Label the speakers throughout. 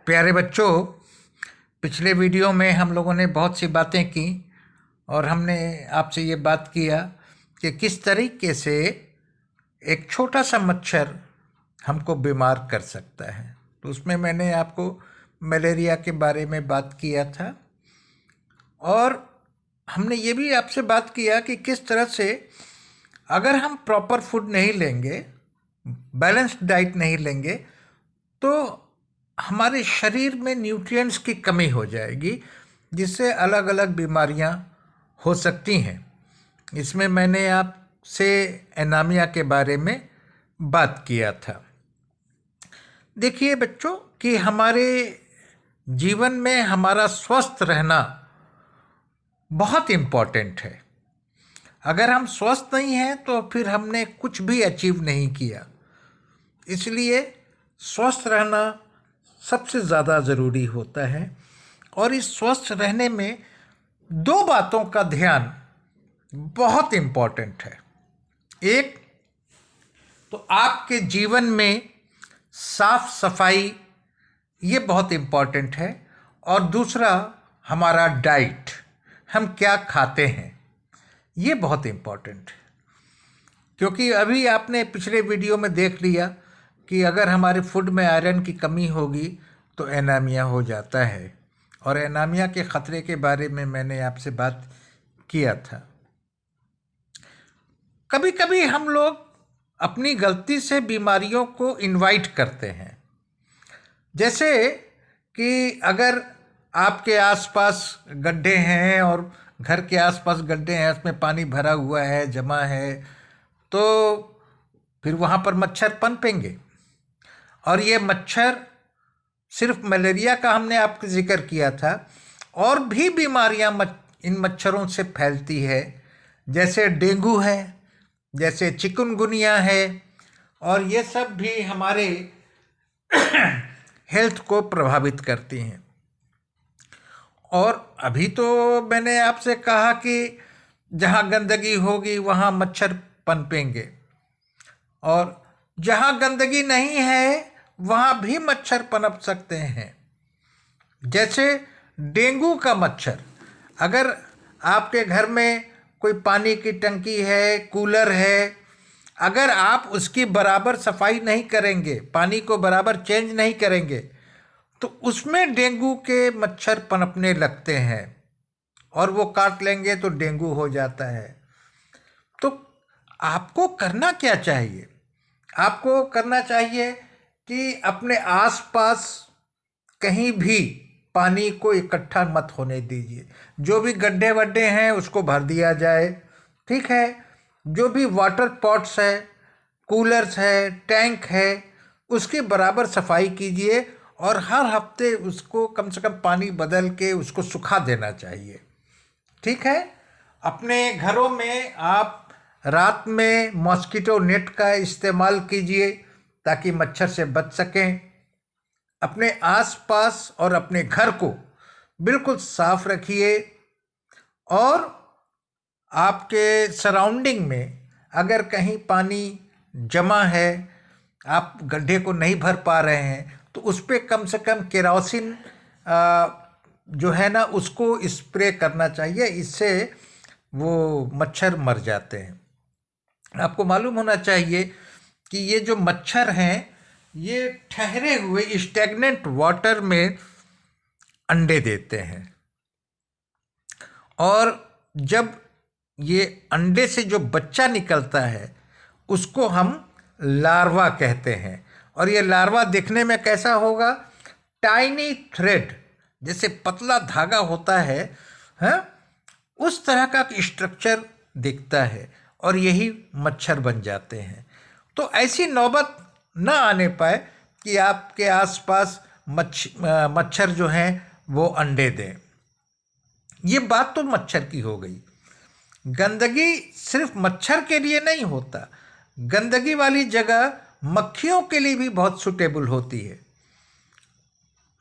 Speaker 1: प्यारे बच्चों, पिछले वीडियो में हम लोगों ने बहुत सी बातें की और हमने आपसे ये बात किया कि किस तरीके से एक छोटा सा मच्छर हमको बीमार कर सकता है। तो उसमें मैंने आपको मलेरिया के बारे में बात किया था और हमने ये भी आपसे बात किया कि किस तरह से अगर हम प्रॉपर फूड नहीं लेंगे, बैलेंस्ड डाइट नहीं लेंगे, तो हमारे शरीर में न्यूट्रिएंट्स की कमी हो जाएगी, जिससे अलग अलग बीमारियां हो सकती हैं। इसमें मैंने आपसे एनीमिया के बारे में बात किया था। देखिए बच्चों कि हमारे जीवन में हमारा स्वस्थ रहना बहुत इम्पॉर्टेंट है। अगर हम स्वस्थ नहीं हैं तो फिर हमने कुछ भी अचीव नहीं किया। इसलिए स्वस्थ रहना सबसे ज़्यादा ज़रूरी होता है और इस स्वस्थ रहने में दो बातों का ध्यान बहुत इम्पॉर्टेंट है। एक तो आपके जीवन में साफ सफाई, ये बहुत इम्पॉर्टेंट है, और दूसरा हमारा डाइट, हम क्या खाते हैं, ये बहुत इम्पॉर्टेंट है। क्योंकि अभी आपने पिछले वीडियो में देख लिया कि अगर हमारे फूड में आयरन की कमी होगी तो एनीमिया हो जाता है, और एनीमिया के ख़तरे के बारे में मैंने आपसे बात किया था। कभी कभी हम लोग अपनी गलती से बीमारियों को इनवाइट करते हैं। जैसे कि अगर आपके आसपास गड्ढे हैं और घर के आसपास गड्ढे हैं, उसमें पानी भरा हुआ है, जमा है, तो फिर वहाँ पर मच्छर पनपेंगे। और ये मच्छर, सिर्फ मलेरिया का हमने आपको जिक्र किया था, और भी बीमारियां इन मच्छरों से फैलती है। जैसे डेंगू है, जैसे चिकनगुनिया है, और ये सब भी हमारे हेल्थ को प्रभावित करती हैं। और अभी तो मैंने आपसे कहा कि जहाँ गंदगी होगी वहाँ मच्छर पनपेंगे, और जहाँ गंदगी नहीं है वहाँ भी मच्छर पनप सकते हैं। जैसे डेंगू का मच्छर, अगर आपके घर में कोई पानी की टंकी है, कूलर है, अगर आप उसकी बराबर सफाई नहीं करेंगे, पानी को बराबर चेंज नहीं करेंगे, तो उसमें डेंगू के मच्छर पनपने लगते हैं और वो काट लेंगे तो डेंगू हो जाता है। तो आपको करना क्या चाहिए? आपको करना चाहिए कि अपने आसपास कहीं भी पानी को इकट्ठा मत होने दीजिए। जो भी गड्ढे वड्ढे हैं उसको भर दिया जाए, ठीक है। जो भी वाटर पॉट्स है, कूलर्स है, टैंक है, उसकी बराबर सफाई कीजिए और हर हफ्ते उसको कम से कम पानी बदल के उसको सुखा देना चाहिए, ठीक है। अपने घरों में आप रात में मॉस्किटो नेट का इस्तेमाल कीजिए ताकि मच्छर से बच सकें। अपने आसपास और अपने घर को बिल्कुल साफ रखिए, और आपके सराउंडिंग में अगर कहीं पानी जमा है, आप गड्ढे को नहीं भर पा रहे हैं, तो उस पर कम से कम केरोसिन जो है ना, उसको स्प्रे करना चाहिए। इससे वो मच्छर मर जाते हैं। आपको मालूम होना चाहिए कि ये जो मच्छर हैं, ये ठहरे हुए स्टैग्नेंट वाटर में अंडे देते हैं, और जब ये अंडे से जो बच्चा निकलता है उसको हम लार्वा कहते हैं। और ये लार्वा दिखने में कैसा होगा? टाइनी थ्रेड, जैसे पतला धागा होता है, हाँ, उस तरह का स्ट्रक्चर दिखता है, और यही मच्छर बन जाते हैं। तो ऐसी नौबत न आने पाए कि आपके आसपास मच्छर जो हैं वो अंडे दें। ये बात तो मच्छर की हो गई। गंदगी सिर्फ मच्छर के लिए नहीं होता, गंदगी वाली जगह मक्खियों के लिए भी बहुत सूटेबल होती है।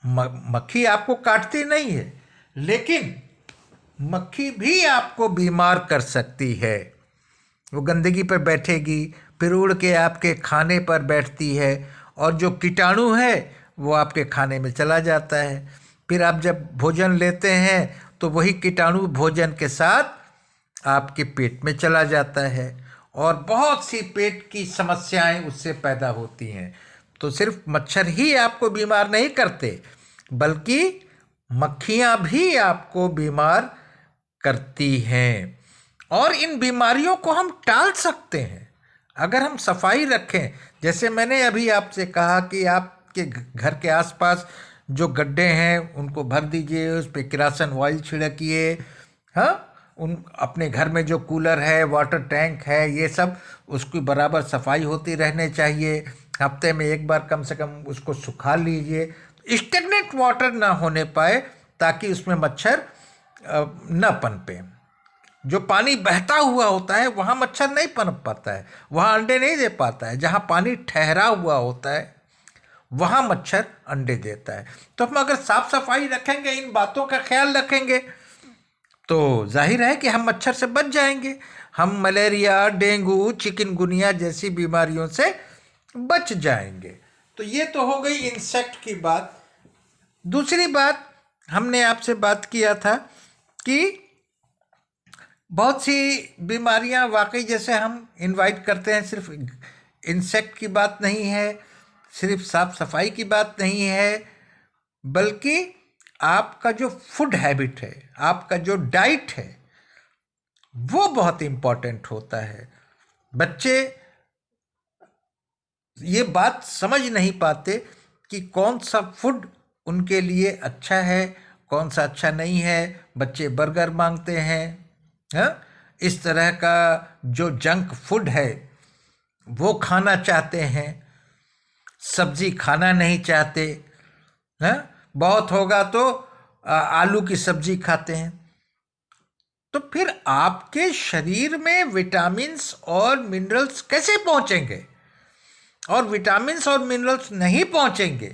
Speaker 1: मक्खी आपको काटती नहीं है, लेकिन मक्खी भी आपको बीमार कर सकती है। वो गंदगी पर बैठेगी, फिर उड़ के आपके खाने पर बैठती है, और जो कीटाणु है वो आपके खाने में चला जाता है। फिर आप जब भोजन लेते हैं तो वही कीटाणु भोजन के साथ आपके पेट में चला जाता है और बहुत सी पेट की समस्याएं उससे पैदा होती हैं। तो सिर्फ मच्छर ही आपको बीमार नहीं करते, बल्कि मक्खियां भी आपको बीमार करती हैं। और इन बीमारियों को हम टाल सकते हैं अगर हम सफाई रखें। जैसे मैंने अभी आपसे कहा कि आपके घर के आसपास जो गड्ढे हैं उनको भर दीजिए, उस पर किरासन ऑयल छिड़किए। हाँ, उन अपने घर में जो कूलर है, वाटर टैंक है, ये सब उसकी बराबर सफाई होती रहने चाहिए। हफ्ते में एक बार कम से कम उसको सुखा लीजिए, स्टेगनेंट वाटर ना होने पाए, ताकि उसमें मच्छर न पनपे। जो पानी बहता हुआ होता है वहाँ मच्छर नहीं पनप पाता है, वहाँ अंडे नहीं दे पाता है। जहाँ पानी ठहरा हुआ होता है वहाँ मच्छर अंडे देता है। तो हम अगर साफ सफाई रखेंगे, इन बातों का ख्याल रखेंगे, तो जाहिर है कि हम मच्छर से बच जाएंगे। हम मलेरिया, डेंगू, चिकनगुनिया जैसी बीमारियों से बच जाएंगे। तो ये तो हो गई इंसेक्ट की बात। दूसरी बात, हमने आपसे बात किया था कि बहुत सी बीमारियां वाकई जैसे हम इनवाइट करते हैं, सिर्फ इंसेक्ट की बात नहीं है, सिर्फ साफ सफाई की बात नहीं है, बल्कि आपका जो फूड हैबिट है, आपका जो डाइट है, वो बहुत इम्पोर्टेंट होता है। बच्चे ये बात समझ नहीं पाते कि कौन सा फूड उनके लिए अच्छा है, कौन सा अच्छा नहीं है। बच्चे बर्गर मांगते हैं, हाँ, इस तरह का जो जंक फूड है वो खाना चाहते हैं, सब्जी खाना नहीं चाहते हैं। बहुत होगा तो आलू की सब्जी खाते हैं। तो फिर आपके शरीर में विटामिन्स और मिनरल्स कैसे पहुंचेंगे? और विटामिन्स और मिनरल्स नहीं पहुंचेंगे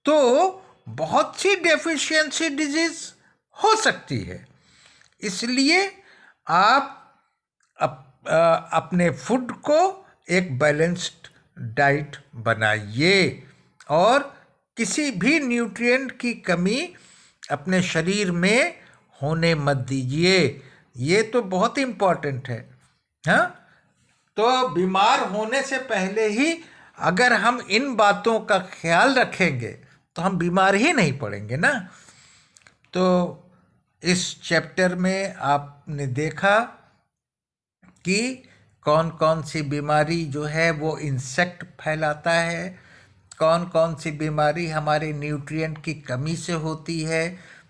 Speaker 1: तो बहुत सी डेफिशिएंसी डिजीज हो सकती है। इसलिए आप अपने फूड को एक बैलेंस्ड डाइट बनाइए और किसी भी न्यूट्रिएंट की कमी अपने शरीर में होने मत दीजिए। ये तो बहुत इम्पोर्टेंट है। हाँ, तो बीमार होने से पहले ही अगर हम इन बातों का ख्याल रखेंगे तो हम बीमार ही नहीं पड़ेंगे ना। तो इस चैप्टर में आपने देखा कि कौन कौन सी बीमारी जो है वो इंसेक्ट फैलाता है, कौन कौन सी बीमारी हमारे न्यूट्रिएंट की कमी से होती है।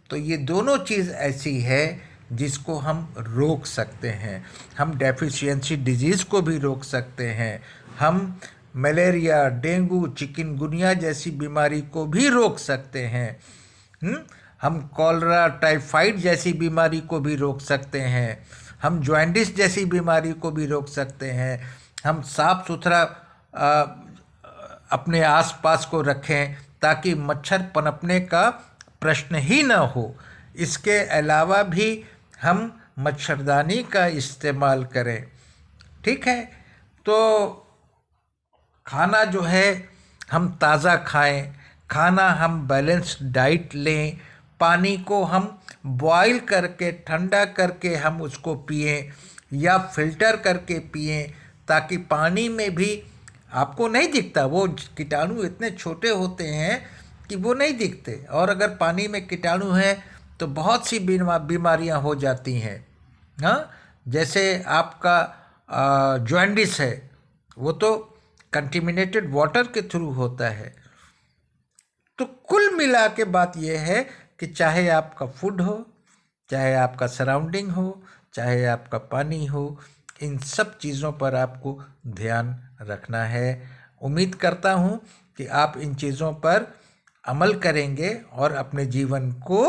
Speaker 1: तो ये दोनों चीज़ ऐसी है जिसको हम रोक सकते हैं। हम डेफिशिएंसी डिजीज़ को भी रोक सकते हैं, हम मलेरिया, डेंगू, चिकनगुनिया जैसी बीमारी को भी रोक सकते हैं। हम कॉलरा, टाइफाइड जैसी बीमारी को भी रोक सकते हैं, हम जॉन्डिस जैसी बीमारी को भी रोक सकते हैं। हम साफ सुथरा अपने आसपास को रखें ताकि मच्छर पनपने का प्रश्न ही ना हो। इसके अलावा भी हम मच्छरदानी का इस्तेमाल करें। ठीक है, तो खाना जो है हम ताज़ा खाएं, खाना हम बैलेंस्ड डाइट लें, पानी को हम बॉईल करके ठंडा करके हम उसको पिएं या फिल्टर करके पिएं, ताकि पानी में भी आपको नहीं दिखता, वो कीटाणु इतने छोटे होते हैं कि वो नहीं दिखते, और अगर पानी में कीटाणु हैं तो बहुत सी बीमारियां हो जाती हैं। हाँ, जैसे आपका जॉन्डिस है, वो तो कंटेमिनेटेड वाटर के थ्रू होता है। तो कुल मिला के बात यह है कि चाहे आपका फूड हो, चाहे आपका सराउंडिंग हो, चाहे आपका पानी हो, इन सब चीज़ों पर आपको ध्यान रखना है। उम्मीद करता हूँ कि आप इन चीज़ों पर अमल करेंगे और अपने जीवन को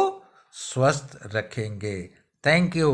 Speaker 1: स्वस्थ रखेंगे। Thank you.